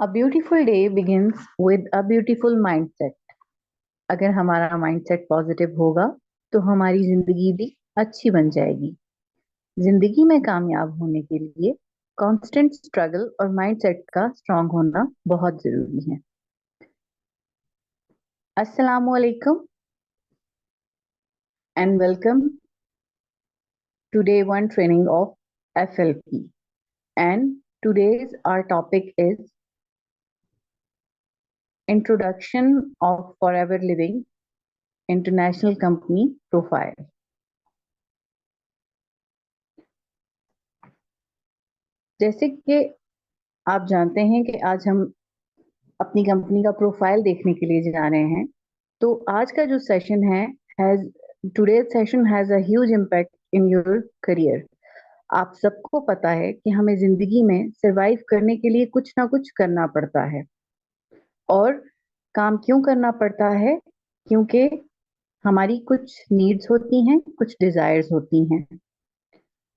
A beautiful day begins with a beautiful mindset. अगर हमारा mindset positive होगा तो हमारी जिंदगी भी अच्छी बन जाएगी। जिंदगी में कामयाब होने के लिए कांस्टेंट स्ट्रगल और माइंडसेट का स्ट्रांग होना बहुत जरूरी है। अस्सलाम वालेकुम and welcome to day one training of FLP. And today's our topic is Introduction of Forever Living International Company Profile. जैसे कि आप जानते हैं कि आज हम अपनी कंपनी का प्रोफाइल देखने के लिए जा रहे हैं। तो आज का जो सेशन है has today's session has a huge impact in your career. आप सबको पता है कि हमें जिंदगी में सरवाइव करने के लिए कुछ ना कुछ करना पड़ता है। और काम क्यों करना पड़ता है? क्योंकि हमारी कुछ नीड्स होती हैं, कुछ डिजायर्स होती हैं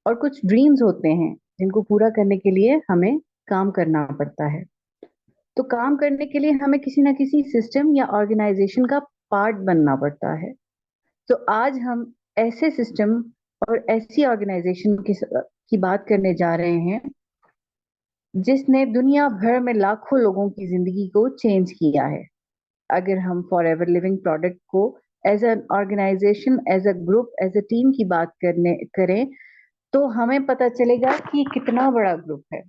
और कुछ ड्रीम्स होते हैं जिनको पूरा करने के लिए हमें काम करना पड़ता है। तो काम करने के लिए हमें किसी ना किसी सिस्टम या ऑर्गेनाइजेशन का पार्ट बनना पड़ता है। तो आज हम ऐसे सिस्टम और ऐसी ऑर्गेनाइजेशन की बात करने जा रहे हैं जिसने दुनिया भर में लाखों लोगों की जिंदगी को चेंज किया है। अगर हम फॉर एवर लिविंग प्रोडक्ट को as an organisation, as a group, as a team की बात करने करें तो हमें पता चलेगा कि कितना बड़ा ग्रुप है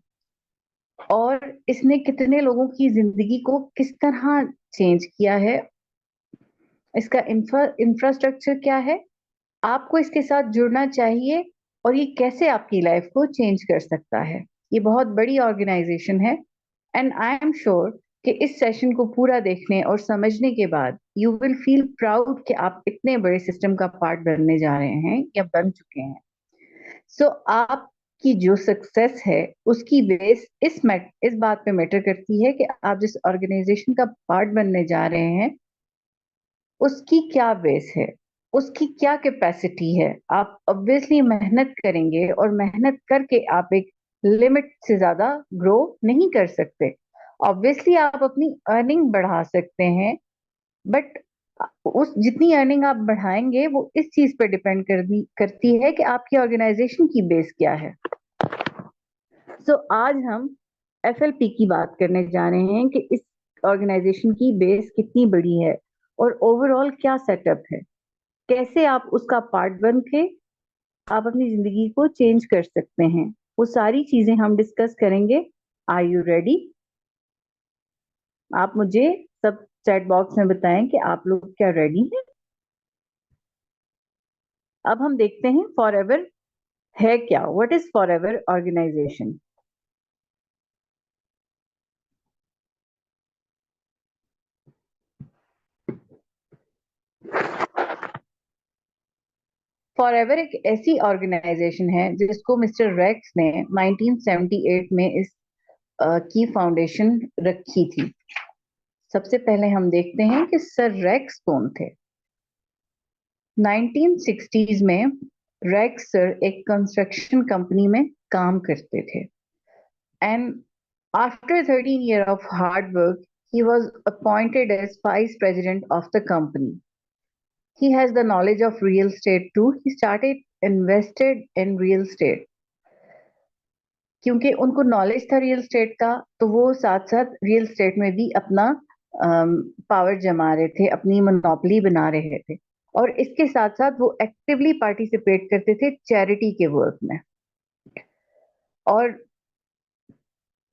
और इसने कितने लोगों की जिंदगी को किस तरह चेंज किया है। इसका इंफ्रास्ट्रक्चर क्या है, आपको इसके साथ जुड़ना चाहिए और ये कैसे आपकी लाइफ को चेंज कर सकता है। ये बहुत बड़ी ऑर्गेनाइजेशन है एंड आई एम श्योर कि इस सेशन को पूरा देखने और समझने के बाद यू विल फील प्राउड कि आप इतने बड़े सिस्टम का पार्ट बनने जा रहे हैं या बन चुके हैं। सो आपकी जो सक्सेस है उसकी बेस इस बात पे मैटर करती है कि आप जिस ऑर्गेनाइजेशन का पार्ट बनने जा रहे हैं उसकी क्या बेस है, उसकी क्या कैपेसिटी है। आप ऑब्वियसली मेहनत करेंगे और मेहनत करके आप एक लिमिट से ज्यादा ग्रो नहीं कर सकते। ऑब्वियसली आप अपनी अर्निंग बढ़ा सकते हैं बट उस जितनी अर्निंग आप बढ़ाएंगे वो इस चीज पर डिपेंड करती है कि आपकी ऑर्गेनाइजेशन की बेस क्या है। सो आज हम एफएलपी की बात करने जा रहे हैं कि इस ऑर्गेनाइजेशन की बेस कितनी बड़ी है और ओवरऑल क्या सेटअप है, कैसे आप उसका पार्ट बन के आप अपनी जिंदगी को चेंज कर सकते हैं। वो सारी चीजें हम डिस्कस करेंगे। Are you ready? आप मुझे सब चैट बॉक्स में बताएं कि आप लोग क्या रेडी हैं। अब हम देखते हैं फॉर एवर है क्या, what is Forever organisation. Forever एक ऐसी ऑर्गेनाइजेशन है जिसको मिस्टर रेक्स ने 1978 में इस की फाउंडेशन रखी थी। सबसे पहले हम देखते हैं कि सर रेक्स कौन थे। 1960s में रेक्स सर एक कंस्ट्रक्शन कंपनी में काम करते थे and after 13 years of hard work he was appointed as vice president of the company. He has the knowledge of real estate too. He started invested in real estate. क्योंकि उनको knowledge था real estate का तो वो साथ साथ real estate में भी अपना पावर जमा रहे थे, अपनी मोनोपोली बना रहे थे और इसके साथ साथ वो एक्टिवली पार्टिसिपेट करते थे चैरिटी के वर्क में। और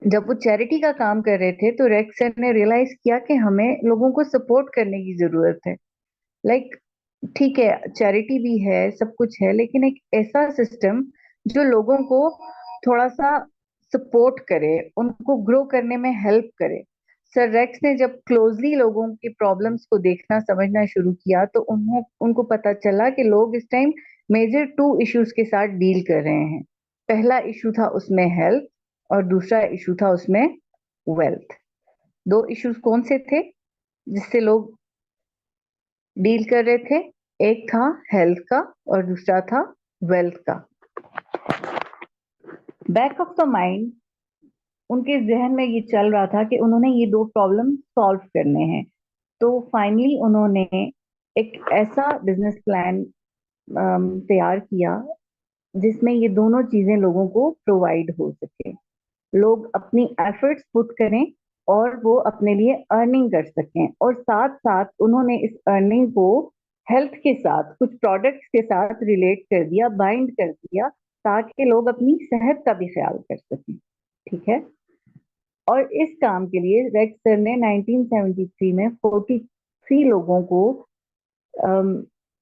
जब वो चैरिटी का काम कर रहे थे तो रेक्स सर ने रियलाइज किया कि हमें लोगों को सपोर्ट करने की जरूरत है। लाइक ठीक है, चैरिटी भी है, सब कुछ है, लेकिन एक ऐसा सिस्टम जो लोगों को थोड़ा सा सपोर्ट करे, उनको ग्रो करने में हेल्प करे। सर रेक्स ने जब क्लोजली लोगों की प्रॉब्लम्स को देखना समझना शुरू किया तो उनको पता चला कि लोग इस टाइम मेजर टू इश्यूज के साथ डील कर रहे हैं। पहला इशू था उसमें हेल्थ और दूसरा इशू था उसमें वेल्थ। दो इश्यूज कौन से थे जिससे लोग डील कर रहे थे? एक था हेल्थ का और दूसरा था वेल्थ का। बैक ऑफ द माइंड उनके जहन में ये चल रहा था कि उन्होंने ये दो प्रॉब्लम सॉल्व करने हैं। तो फाइनली उन्होंने एक ऐसा बिजनेस प्लान तैयार किया जिसमें ये दोनों चीजें लोगों को प्रोवाइड हो सके, लोग अपनी एफर्ट्स पुट करें और वो अपने लिए अर्निंग कर सकें, और साथ साथ उन्होंने इस अर्निंग को हेल्थ के साथ कुछ प्रोडक्ट्स के साथ रिलेट कर दिया, बाइंड कर दिया, ताकि लोग अपनी सेहत का भी ख्याल कर सकें। ठीक है। और इस काम के लिए रेक्स सर ने 1973 में 43 लोगों को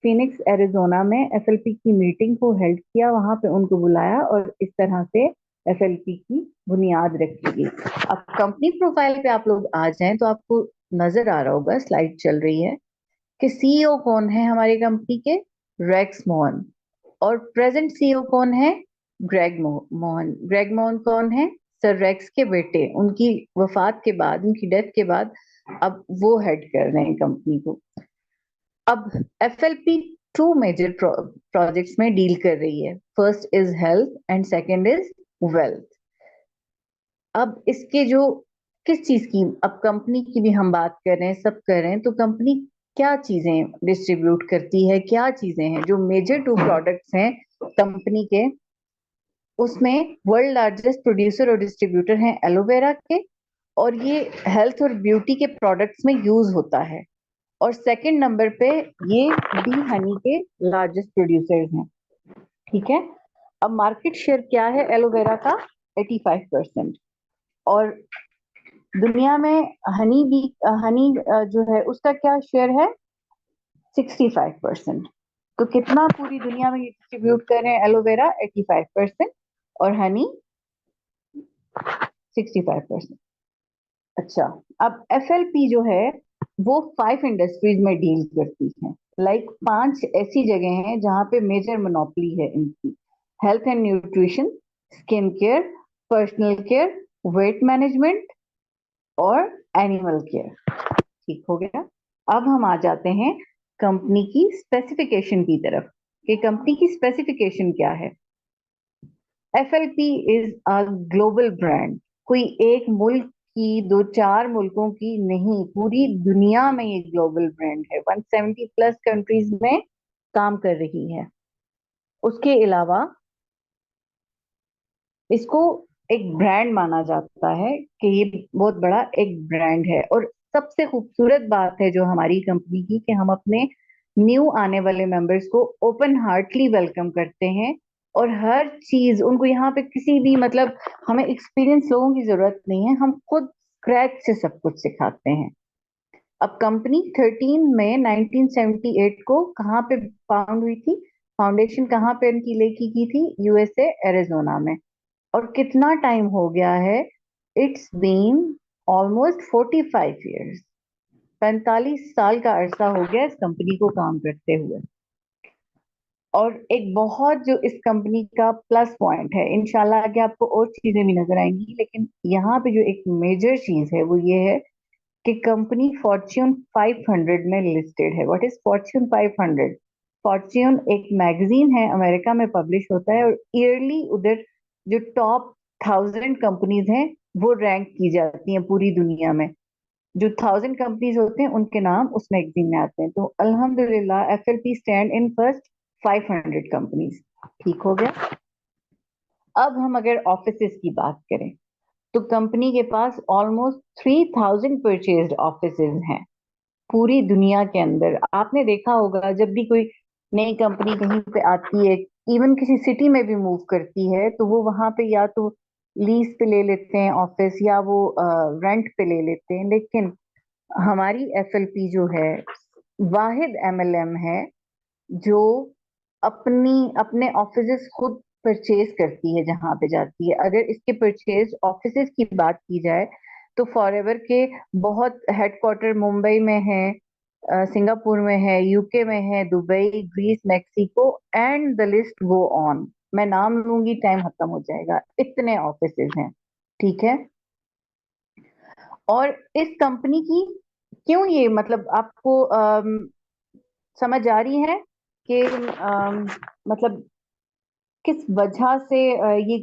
फिनिक्स एरिजोना में एफएलपी की मीटिंग को हेल्ड किया, वहां पे उनको बुलाया और इस तरह से एफएलपी की बुनियाद रखी गई। अब कंपनी प्रोफाइल पे आप लोग आ जाएं तो आपको नजर आ रहा होगा, स्लाइड चल रही है, कि सीईओ कौन है हमारी कंपनी के, रेक्स मोहन। और प्रेजेंट सीईओ कौन है, मोहन। ग्रेग मोहन कौन है, सर रेक्स के बेटे। उनकी वफात के बाद, उनकी डेथ के बाद अब वो हेड कर रहे हैं कंपनी को। अब एफएलपी टू मेजर प्रोजेक्ट्स में डील कर रही है। First is health and second is wealth. अब इसके जो किस चीज की, अब कंपनी की भी हम बात कर रहे हैं, सब कर रहे हैं, तो कंपनी क्या चीजें डिस्ट्रीब्यूट करती है, क्या चीजें हैं जो मेजर टू प्रोडक्ट्स हैं कंपनी के, उसमें वर्ल्ड लार्जेस्ट प्रोड्यूसर और डिस्ट्रीब्यूटर हैं एलोवेरा के, और ये हेल्थ और ब्यूटी के प्रोडक्ट्स में यूज होता है। और सेकंड नंबर पे ये बी हनी के लार्जेस्ट प्रोड्यूसर्स हैं। ठीक है। अब मार्केट शेयर क्या है एलोवेरा का, 85%। और दुनिया में हनी जो है उसका क्या शेयर है, 65%। तो कितना पूरी दुनिया में डिस्ट्रीब्यूट कर रहे हैं एलोवेरा, 85%, और हनी 65%। अच्छा, अब एफएलपी जो है वो 5 इंडस्ट्रीज में डील करती है। लाइक 5 ऐसी जगह हैं जहां पे मेजर मोनोपोली है इनकी। Health and nutrition, skin care, personal care, weight management और एनिमल केयर। ठीक हो गया। अब हम आ जाते हैं कंपनी की स्पेसिफिकेशन की तरफ, कि कंपनी की स्पेसिफिकेशन क्या है। FLP is a global brand. कोई एक मुल्क की, दो चार मुल्कों की नहीं, पूरी दुनिया में ये ग्लोबल ब्रांड है। 170 प्लस कंट्रीज में काम कर रही है। उसके अलावा इसको एक ब्रांड माना जाता है कि ये बहुत बड़ा एक ब्रांड है। और सबसे खूबसूरत बात है जो हमारी कंपनी की, कि हम अपने न्यू आने वाले मेंबर्स को ओपन हार्टली वेलकम करते हैं, और हर चीज उनको यहाँ पे किसी भी, मतलब हमें एक्सपीरियंस लोगों की जरूरत नहीं है, हम खुद स्क्रैच से सब कुछ सिखाते हैं। अब कंपनी 13 मई 1978 को कहाँ पे फाउंड हुई थी, फाउंडेशन कहाँ पे इनकी लेकी की थी, यूएसए एरिजोना में। और कितना टाइम हो गया है, इट्स बीन ऑलमोस्ट 45 ईयर्स। 45 साल का अरसा हो गया इस कंपनी को काम करते हुए। और एक बहुत जो इस कंपनी का प्लस पॉइंट है, इंशाल्लाह आगे आपको और चीजें भी नजर आएंगी, लेकिन यहाँ पे जो एक मेजर चीज है वो ये है कि कंपनी फॉर्च्यून 500 में लिस्टेड है। What is Fortune 500? फॉर्च्यून एक मैगजीन है, अमेरिका में पब्लिश होता है, और ईयरली उधर जो टॉप 1000 कंपनीज हैं वो रैंक की जाती हैं पूरी दुनिया में। जो 1000 कंपनीज होते हैं उनके नाम उस मैगजीन में आते हैं। तो अल्हम्दुलिल्लाह FLP stand in first 500 companies. ठीक हो गया। अब हम अगर ऑफिसेस की बात करें, तो कंपनी के पास ऑलमोस्ट 3000 परचेज्ड ऑफिसेज हैं पूरी दुनिया के अंदर। आपने देखा होगा जब भी कोई नई कंपनी कहीं पे आती है, इवन किसी सिटी में भी मूव करती है, तो वो वहां पे या तो लीज पे ले लेते हैं ऑफिस, या वो रेंट पे ले लेते हैं। लेकिन हमारी एफएलपी जो है वाहिद एमएलएम है जो अपनी अपने ऑफिसेज खुद परचेज करती है जहां पे जाती है। अगर इसके परचेज ऑफिसेज की बात की जाए, तो फॉरएवर के बहुत हेडक्वार्टर मुंबई में है, सिंगापुर में है, यूके में है, Dubai, Greece, Mexico, and the list go on. मैं नाम लूंगी टाइम खत्म हो जाएगा, इतने ऑफिसेज हैं। ठीक है। और इस कंपनी की क्यों ये, मतलब आपको समझ आ रही है कि मतलब किस वजह से ये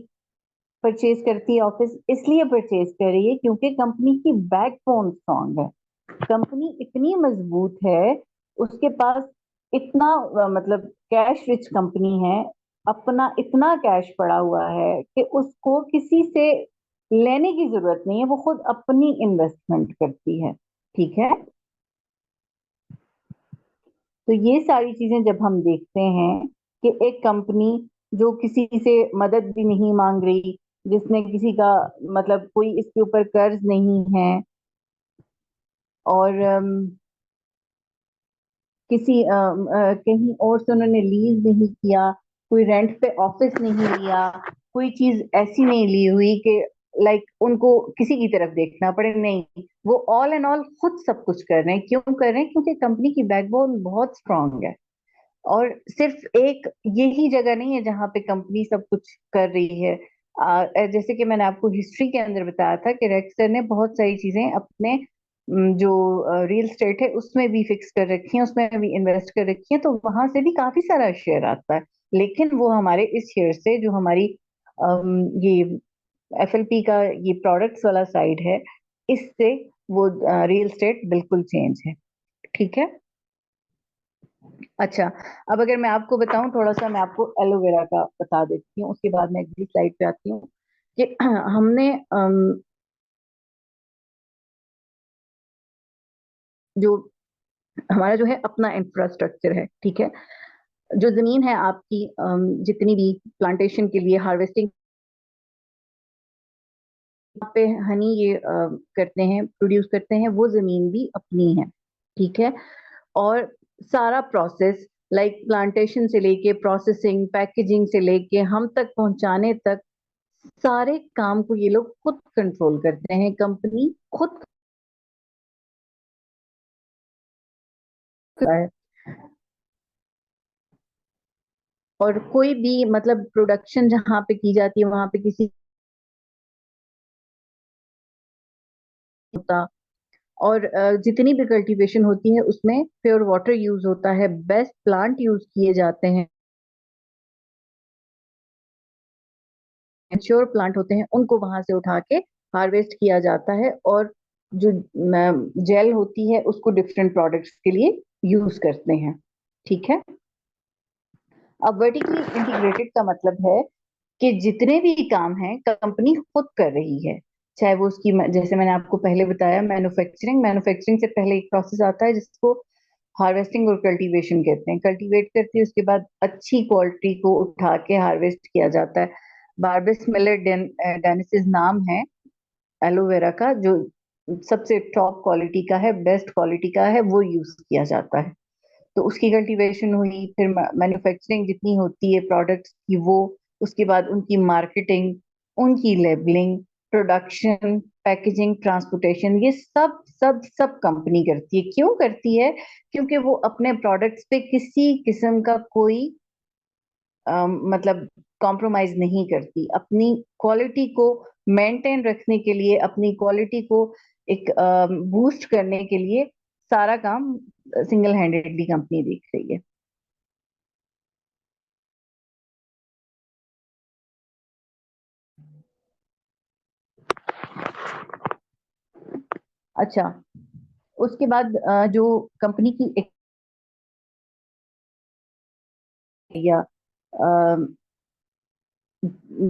परचेज करती है ऑफिस, इसलिए परचेज कर रही है क्योंकि कंपनी की बैकबोन स्ट्रांग है, कंपनी इतनी मजबूत है, उसके पास इतना मतलब कैश रिच कंपनी है, अपना इतना कैश पड़ा हुआ है कि उसको किसी से लेने की जरूरत नहीं है, वो खुद अपनी इन्वेस्टमेंट करती है। ठीक है, तो ये सारी चीजें जब हम देखते हैं कि एक कंपनी जो किसी से मदद भी नहीं मांग रही, जिसने किसी का मतलब कोई इसके ऊपर कर्ज नहीं है, और किसी कहीं और से उन्होंने लीज नहीं किया, कोई रेंट पे ऑफिस नहीं लिया, कोई चीज ऐसी नहीं ली हुई कि लाइक उनको किसी की तरफ देखना पड़े, नहीं, वो ऑल एंड ऑल खुद सब कुछ कर रहे हैं। क्यों कर रहे हैं? क्योंकि कंपनी की बैकबोन बहुत स्ट्रांग है। और सिर्फ एक यही जगह नहीं है जहाँ पे कंपनी सब कुछ कर रही है। जैसे कि मैंने आपको हिस्ट्री के अंदर बताया था कि रेक्सटर ने बहुत सारी चीजें अपने जो रियल एस्टेट है उसमें भी फिक्स कर रखी हैं, उसमें भी इन्वेस्ट कर रखी हैं, तो वहां से भी काफी सारा शेयर आता है। लेकिन वो हमारे इस शेयर से जो हमारी ये एफएलपी का ये प्रोडक्ट्स वाला साइड है, इससे वो रियल एस्टेट बिल्कुल चेंज है। ठीक है। अच्छा, अब अगर मैं आपको बताऊं थोड़ा सा, मैं आपको एलोवेरा का बता देती हूँ, उसके बाद मैं अगली स्लाइड पे आती हूँ कि हमने जो हमारा जो है अपना इंफ्रास्ट्रक्चर है, ठीक है, जो जमीन है आपकी, जितनी भी प्लांटेशन के लिए हार्वेस्टिंग पे हनी ये करते हैं, प्रोड्यूस करते हैं, वो जमीन भी अपनी है। ठीक है। और सारा प्रोसेस लाइक प्लांटेशन से लेके प्रोसेसिंग, पैकेजिंग से लेके हम तक पहुंचाने तक, सारे काम को ये लोग खुद कंट्रोल करते हैं, कंपनी खुद करता है। और कोई भी मतलब प्रोडक्शन जहाँ पे की जाती है वहां पे किसी होता, और जितनी भी कल्टीवेशन होती है उसमें प्योर वाटर यूज होता है, बेस्ट प्लांट यूज किए जाते हैं, श्योर प्लांट होते हैं, उनको वहां से उठा के हार्वेस्ट किया जाता है, और जो जेल होती है उसको डिफरेंट प्रोडक्ट्स के लिए यूज करते हैं। ठीक है। अब वर्टिकली इंटीग्रेटेड का मतलब है कि जितने भी काम हैं कंपनी खुद कर रही है, चाहे वो उसकी जैसे मैंने आपको पहले बताया, मैन्युफैक्चरिंग, मैन्युफैक्चरिंग से पहले एक प्रोसेस आता है जिसको हार्वेस्टिंग और कल्टीवेशन कहते हैं, कल्टीवेट करती है, उसके बाद अच्छी क्वालिटी को उठा के हार्वेस्ट किया जाता है। बारबेस मिलर डेनिसिस नाम है एलोवेरा का, जो सबसे टॉप क्वालिटी का है, बेस्ट क्वालिटी का है, वो यूज किया जाता है। तो उसकी कल्टीवेशन हुई, फिर मैन्युफैक्चरिंग जितनी होती है प्रोडक्ट्स की वो, उसके बाद उनकी मार्केटिंग, उनकी लेबलिंग, प्रोडक्शन, पैकेजिंग, ट्रांसपोर्टेशन, ये सब सब सब कंपनी करती है। क्यों करती है? क्योंकि वो अपने प्रोडक्ट्स पे किसी किस्म का कोई मतलब कॉम्प्रोमाइज नहीं करती, अपनी क्वालिटी को मेंटेन रखने के लिए, अपनी क्वालिटी को एक बूस्ट करने के लिए सारा काम सिंगल हैंडेडली कंपनी देख रही है। अच्छा, उसके बाद जो कंपनी की एक या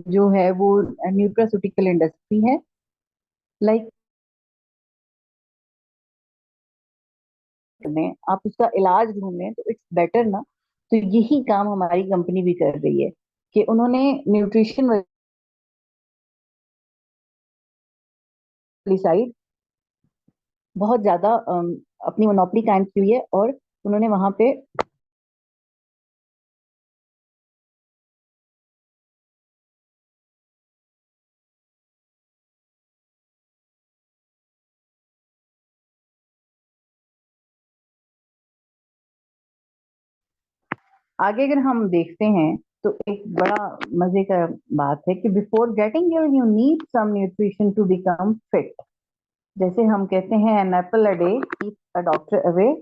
जो है वो न्यूट्रास्यूटिकल इंडस्ट्री है, लाइक में आप उसका इलाज ढूंढें तो इट्स बेटर ना। तो यही काम हमारी कंपनी भी कर रही है कि उन्होंने न्यूट्रिशन वाली साइड बहुत ज्यादा अपनी मोनोपोली कायम की हुई है, और उन्होंने वहां पे आगे अगर हम देखते हैं तो एक बड़ा मजे का बात है कि before getting ill you need some nutrition to become fit. जैसे हम कहते हैं an apple a day keeps a doctor away,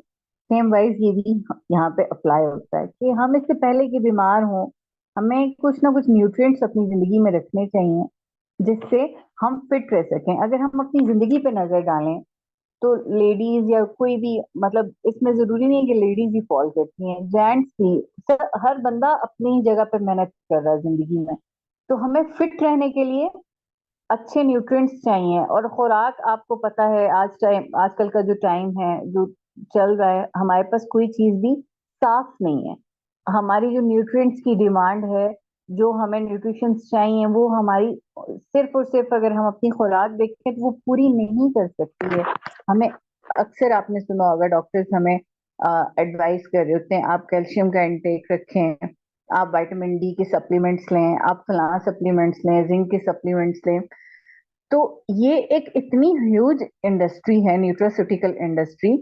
same wise ये भी यहाँ पे अप्लाई होता है कि हम इससे पहले कि बीमार हों, हमें कुछ ना कुछ न्यूट्रिएंट्स अपनी जिंदगी में रखने चाहिए, जिससे हम फिट रह सकें। अगर हम अपनी जिंदगी पे नजर डालें तो लेडीज या कोई भी, मतलब इसमें जरूरी नहीं है कि लेडीज ही फॉल करती हैं, जेंट्स भी, हर बंदा अपनी जगह पे मेहनत कर रहा है जिंदगी में। तो हमें फिट रहने के लिए अच्छे न्यूट्रिएंट्स चाहिए। और खुराक, आपको पता है आजकल का जो टाइम है, जो चल रहा है, हमारे पास कोई चीज भी साफ नहीं है। हमारी जो न्यूट्रिएंट्स की डिमांड है, जो हमें न्यूट्रिशंस चाहिए, वो हमारी सिर्फ और सिर्फ अगर हम अपनी खुराक देखें तो वो पूरी नहीं कर सकती है। हमें अक्सर आपने सुना होगा, डॉक्टर्स हमें एडवाइस कर रहे होते हैं, आप कैल्शियम का इंटेक रखें, आप विटामिन डी के सप्लीमेंट्स लें, आप फलां सप्लीमेंट्स लें, जिंक के सप्लीमेंट्स लें। तो ये एक इतनी ह्यूज इंडस्ट्री है, न्यूट्रास्यूटिकल इंडस्ट्री,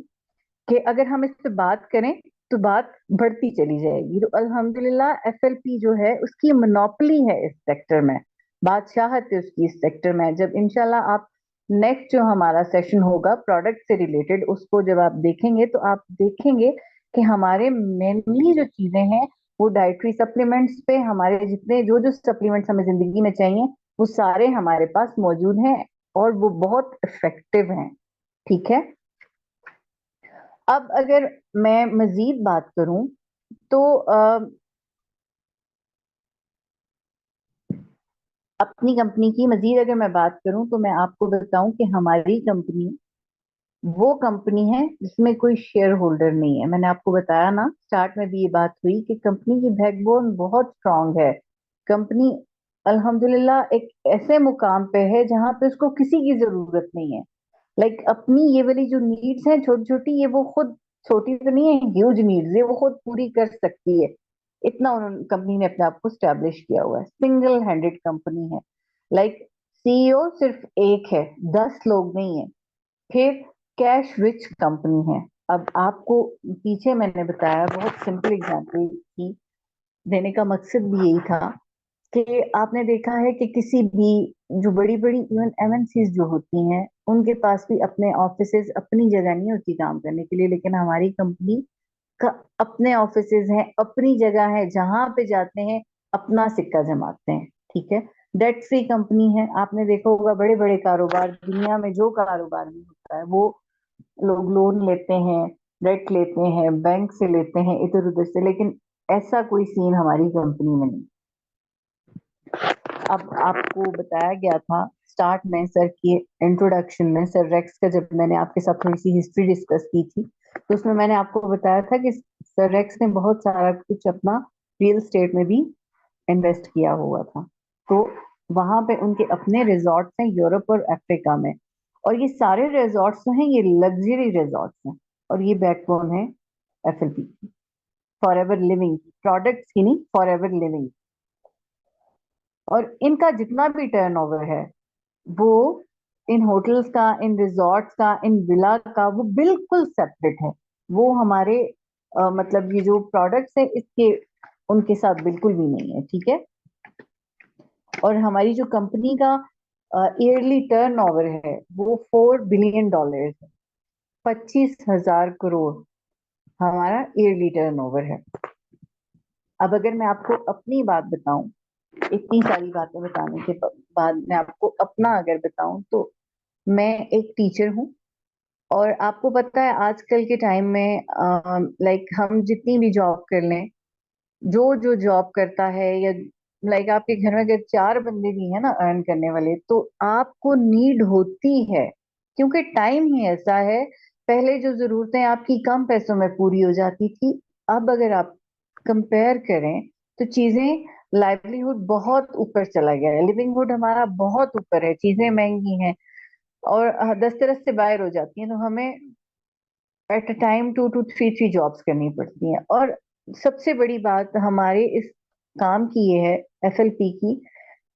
कि अगर हम इस पे बात करें तो बात बढ़ती चली जाएगी। तो अल्हम्दुलिल्लाह एफएलपी जो है उसकी मोनोपोली है इस सेक्टर में, बादशाहत है उसकी इस सेक्टर में। जब इंशाल्लाह आप नेक्स्ट जो हमारा सेशन होगा प्रोडक्ट से रिलेटेड, उसको जब आप देखेंगे तो आप देखेंगे कि हमारे मेनली जो चीजें हैं वो डाइटरी सप्लीमेंट्स पे, हमारे जितने जो जो सप्लीमेंट्स हमें जिंदगी में चाहिए वो सारे हमारे पास मौजूद हैं, और वो बहुत इफेक्टिव हैं। ठीक है। अब अगर मैं मजीद बात करूं तो अपनी कंपनी की मजीद अगर मैं बात करूं तो मैं आपको बताऊं कि हमारी कंपनी वो कंपनी है जिसमें कोई शेयर होल्डर नहीं है। मैंने आपको बताया ना, स्टार्ट में भी ये बात हुई कि कंपनी की बैकबोन बहुत स्ट्रांग है। कंपनी अल्हम्दुलिल्लाह एक ऐसे मुकाम पे है जहां पे उसको किसी की जरूरत नहीं है। लाइक अपनी ये वाली जो नीड्स हैं छोटी छोटी, ये वो खुद, छोटी तो नहीं है, ह्यूज नीड्स, ये वो खुद पूरी कर सकती है। इतना उन्होंने, कंपनी ने अपने आप को स्टैब्लिश किया हुआ है, सिंगल हैंडेड कंपनी है। लाइक सीईओ सिर्फ एक है, 10 लोग नहीं है। फिर कैश रिच कंपनी है। अब आपको पीछे मैंने बताया, बहुत सिंपल एग्जांपल की देने का मकसद भी यही था कि आपने देखा है कि किसी भी जो बड़ी बड़ी इवन एमएनसीज जो होती हैं उनके पास भी अपने ऑफिसेज, अपनी जगह नहीं होती काम करने के लिए, लेकिन हमारी कंपनी का अपने ऑफिसेज हैं, अपनी जगह है, जहां पे जाते हैं अपना सिक्का जमाते हैं। ठीक है। डेट फ्री कंपनी है। आपने देखा होगा बड़े बड़े कारोबार, दुनिया में जो कारोबार भी होता है वो लोग लोन लेते हैं, डेट लेते हैं, बैंक से लेते हैं, इधर उधर से, लेकिन ऐसा कोई सीन हमारी कंपनी में नहीं। अब आपको बताया गया था स्टार्ट में सर की इंट्रोडक्शन में, सर रेक्स का जब मैंने आपके साथ थोड़ी सी हिस्ट्री डिस्कस की थी तो उसमें मैंने आपको बताया था कि सर रेक्स ने बहुत सारा कुछ अपना रियल स्टेट में भी इन्वेस्ट किया हुआ था। तो वहां पे उनके अपने रिजॉर्ट्स हैं यूरोप और अफ्रीका में, और ये सारे रिजॉर्ट्स जो हैं ये लग्जरी रिजॉर्ट्स हैं, और ये बैकबोन है एफएलपी की, फॉर एवर लिविंग प्रोडक्ट्स की नहीं, फॉर एवर लिविंग। और इनका जितना भी टर्नओवर है वो इन होटल्स का, इन रिजॉर्ट्स का, इन विला का, वो बिल्कुल सेपरेट है। वो हमारे मतलब ये जो प्रोडक्ट्स है इसके उनके साथ बिल्कुल भी नहीं है। ठीक है। और हमारी जो कंपनी का ईयरली टर्नओवर है वो $4 बिलियन है, 25,000 करोड़ हमारा ईयरली टर्नओवर है। अब अगर मैं आपको अपनी बात बताऊं, इतनी सारी बातें बताने के बाद मैं आपको अपना अगर बताऊं तो मैं एक टीचर हूँ। और आपको पता है आजकल के टाइम में लाइक हम जितनी भी जॉब कर लें, जो जो जॉब करता है, या लाइक आपके घर में अगर 4 बंदे भी हैं ना अर्न करने वाले, तो आपको नीड होती है, क्योंकि टाइम ही ऐसा है। पहले जो जरूरतें आपकी कम पैसों में पूरी हो जाती थी, अब अगर आप कंपेयर करें तो चीजें, लाइवलीहुड बहुत ऊपर चला गया है, लिविंगहुड हमारा बहुत ऊपर है, चीजें महंगी हैं, और दस्तरस से बाहर हो जाती हैं, तो हमें at a time 2 to 3 jobs करनी पड़ती हैं। और सबसे बड़ी बात हमारे इस काम की ये है, एफएलपी की,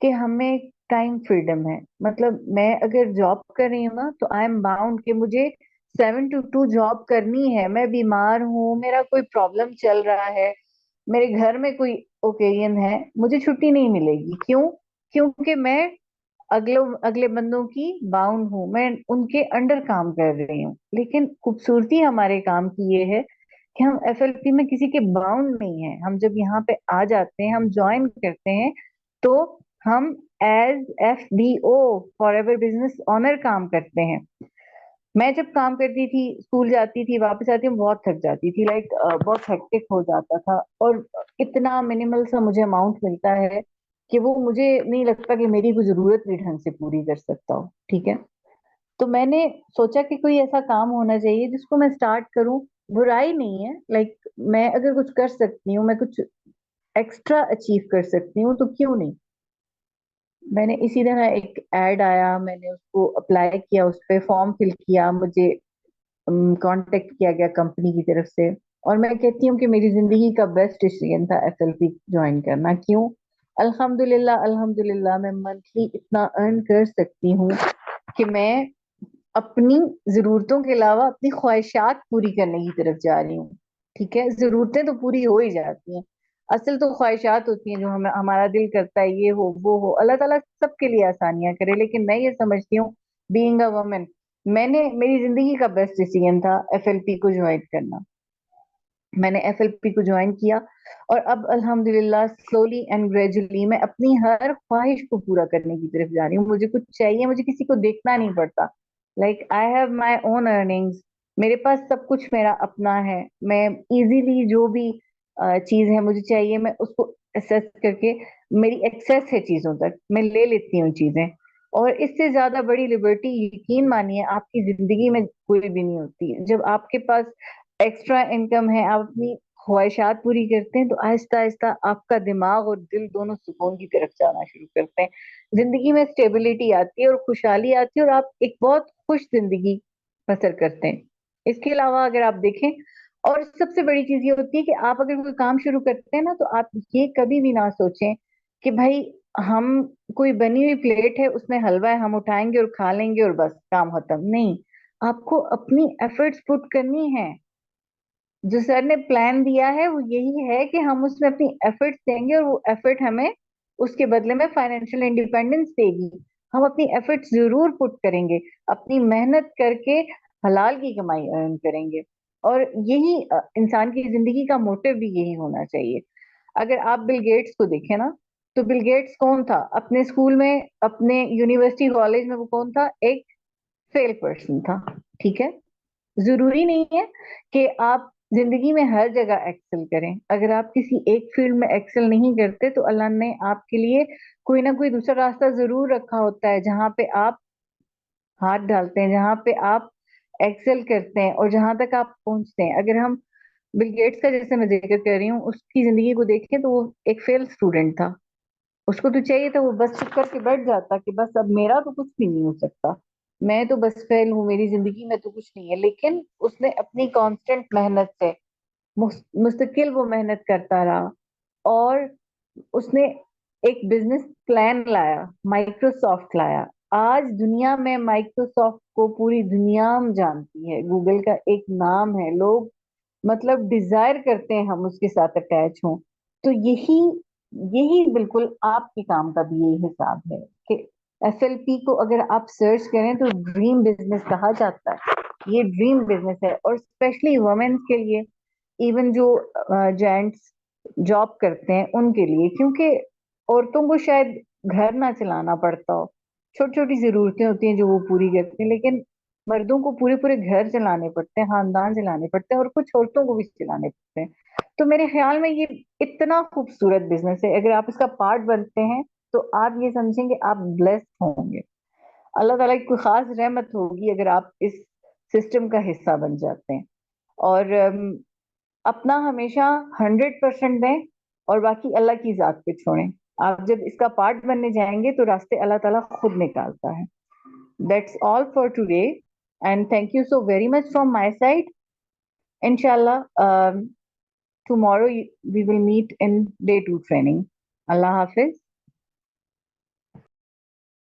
कि हमें टाइम फ्रीडम है। मतलब मैं अगर जॉब कर रही हूँ ना तो आई एम बाउंड कि मुझे 7 to 2 जॉब करनी है। मैं बीमार हूँ, मेरा कोई प्रॉब्लम चल रहा है, मेरे घर में कोई ओकेजन है, मुझे छुट्टी नहीं मिलेगी। क्यों? क्योंकि मैं अगले अगले बंदों की बाउंड हूँ, मैं उनके अंडर काम कर रही हूँ। लेकिन खूबसूरती हमारे काम की ये है कि हम एफएलपी में किसी के बाउंड नहीं है। हम जब यहाँ पे आ जाते हैं, हम ज्वाइन करते हैं, तो हम as FBO, Forever business owner काम करते हैं। मैं जब काम करती थी, स्कूल जाती थी, वापस आती हूँ, बहुत थक जाती थी, लाइक बहुत हेक्टिक हो जाता था, और इतना मिनिमल सा मुझे अमाउंट मिलता है कि वो मुझे नहीं लगता कि मेरी कोई जरूरत भी ढंग से पूरी कर सकता हो। ठीक है, तो मैंने सोचा कि कोई ऐसा काम होना चाहिए जिसको मैं स्टार्ट करूं। बुराई नहीं है, लाइक मैं अगर कुछ कर सकती हूँ, मैं कुछ एक्स्ट्रा अचीव कर सकती हूँ, तो क्यों नहीं। मैंने इसी तरह एक एड आया, मैंने उसको अप्लाई किया, उस पर फॉर्म फिल किया, मुझे कांटेक्ट किया गया कंपनी की तरफ से। और मैं कहती हूँ कि मेरी जिंदगी का बेस्ट डिसीजन था FLP ज्वाइन करना। क्यों? अल्हम्दुलिल्लाह, अल्हम्दुलिल्लाह मैं मंथली इतना अर्न कर सकती हूँ कि मैं अपनी जरूरतों के अलावा अपनी ख्वाहिशात पूरी करने की तरफ जा रही हूँ। ठीक है, जरूरतें तो पूरी हो ही जाती हैं, असल तो ख्वाहिशात होती हैं जो हमें, हमारा दिल करता है ये हो वो हो। अल्लाह ताला सबके लिए आसानियां करे, लेकिन मैं ये समझती हूँ, बीइंग अ वुमन, मैंने, मेरी जिंदगी का बेस्ट डिसीजन था FLP को ज्वाइन करना। मैंने FLP को ज्वाइन किया, और अब अल्हम्दुलिल्लाह स्लोली एंड ग्रेजुअली मैं अपनी हर ख्वाहिश को पूरा करने की तरफ जा रही हूँ। मुझे कुछ चाहिए, मुझे किसी को देखना नहीं पड़ता। Like I have my own earnings, मेरे पास सब कुछ मेरा अपना है। मैं इजीली जो भी चीज है मुझे चाहिए, मैं उसको एसेस करके, मेरी एक्सेस है चीजों तक, मैं ले लेती हूँ चीजें। और इससे ज्यादा बड़ी लिबर्टी, यकीन मानिए, आपकी जिंदगी में कोई भी नहीं होती। जब आपके पास एक्स्ट्रा इनकम है, आप अपनी ख्वाहिशात पूरी करते हैं, तो आहिस्ता आहिस्ता आपका दिमाग और दिल दोनों सुकून की तरफ जाना शुरू करते हैं। जिंदगी में स्टेबिलिटी आती है और खुशहाली आती है, और आप एक बहुत खुश जिंदगी बसर करते हैं। इसके अलावा अगर आप देखें, और सबसे बड़ी चीज ये होती है कि आप अगर कोई काम शुरू करते हैं ना, तो आप ये कभी भी ना सोचें कि भाई हम, कोई बनी हुई प्लेट है उसमें हलवा है, हम उठाएंगे और खा लेंगे और बस काम खत्म। नहीं, आपको अपनी एफर्ट्स पुट करनी है। जो सर ने प्लान दिया है वो यही है कि हम उसमें अपनी एफर्ट्स देंगे, और वो एफर्ट हमें उसके बदले में फाइनेंशियल इंडिपेंडेंस देगी। हम अपनी एफर्ट्स जरूर पुट करेंगे, अपनी मेहनत करके हलाल की कमाई अर्न करेंगे। और यही इंसान की जिंदगी का मोटिव भी यही होना चाहिए। अगर आप बिल गेट्स को देखें ना, तो बिल गेट्स कौन था अपने स्कूल में, अपने यूनिवर्सिटी कॉलेज में? वो कौन था? एक फेल पर्सन था। ठीक है, जरूरी नहीं है कि आप जिंदगी में हर जगह एक्सेल करें। अगर आप किसी एक फील्ड में एक्सेल नहीं करते, तो अल्लाह ने आपके लिए कोई ना कोई दूसरा रास्ता जरूर रखा होता है, जहां पे आप हाथ डालते हैं, जहां पे आप एक्सेल करते हैं और जहां तक आप पहुंचते हैं। अगर हम बिल गेट्स का, जैसे मैं जिक्र कर रही हूँ, उसकी जिंदगी को देखें, तो वो एक फेल स्टूडेंट था। उसको तो चाहिए था वो बस चुप करके बैठ जाता कि बस अब मेरा तो कुछ भी नहीं हो सकता, मैं तो बस फेल हूँ, मेरी जिंदगी में तो कुछ नहीं है। लेकिन उसने अपनी कांस्टेंट मेहनत से, मुस्तकिल वो मेहनत करता रहा, और उसने एक बिजनेस प्लान लाया, माइक्रोसॉफ्ट लाया। आज दुनिया में माइक्रोसॉफ्ट को पूरी दुनिया जानती है, गूगल का एक नाम है, लोग मतलब डिजायर करते हैं हम उसके साथ अटैच हों। तो यही यही बिल्कुल आपके काम का भी यही हिसाब है कि FLP को अगर आप सर्च करें तो ड्रीम बिजनेस कहा जाता है। ये ड्रीम बिजनेस है, और स्पेशली वुमेन्स के लिए, इवन जो जेंट्स जॉब करते हैं उनके लिए, क्योंकि औरतों को शायद घर ना चलाना पड़ता हो, छोटी छोटी जरूरतें होती हैं जो वो पूरी करती हैं, लेकिन मर्दों को पूरे पूरे घर चलाने पड़ते हैं, खानदान चलाने पड़ते हैं, और कुछ औरतों को भी चलाने पड़ते हैं। तो मेरे ख्याल में ये इतना खूबसूरत बिजनेस है, अगर आप इसका पार्ट बनते हैं, तो आप ये समझेंगे आप ब्लेस्ड होंगे। अल्लाह ताला की कोई खास रहमत होगी अगर आप इस सिस्टम का हिस्सा बन जाते हैं। और अपना हमेशा 100% दें, और बाकी अल्लाह की जात पे छोड़ें। आप जब इसका पार्ट बनने जाएंगे, तो रास्ते अल्लाह ताला खुद निकालता है। That's all for today, and thank you so very much from my side. Inshallah, tomorrow we will meet in day 2 training. Allah Hafiz.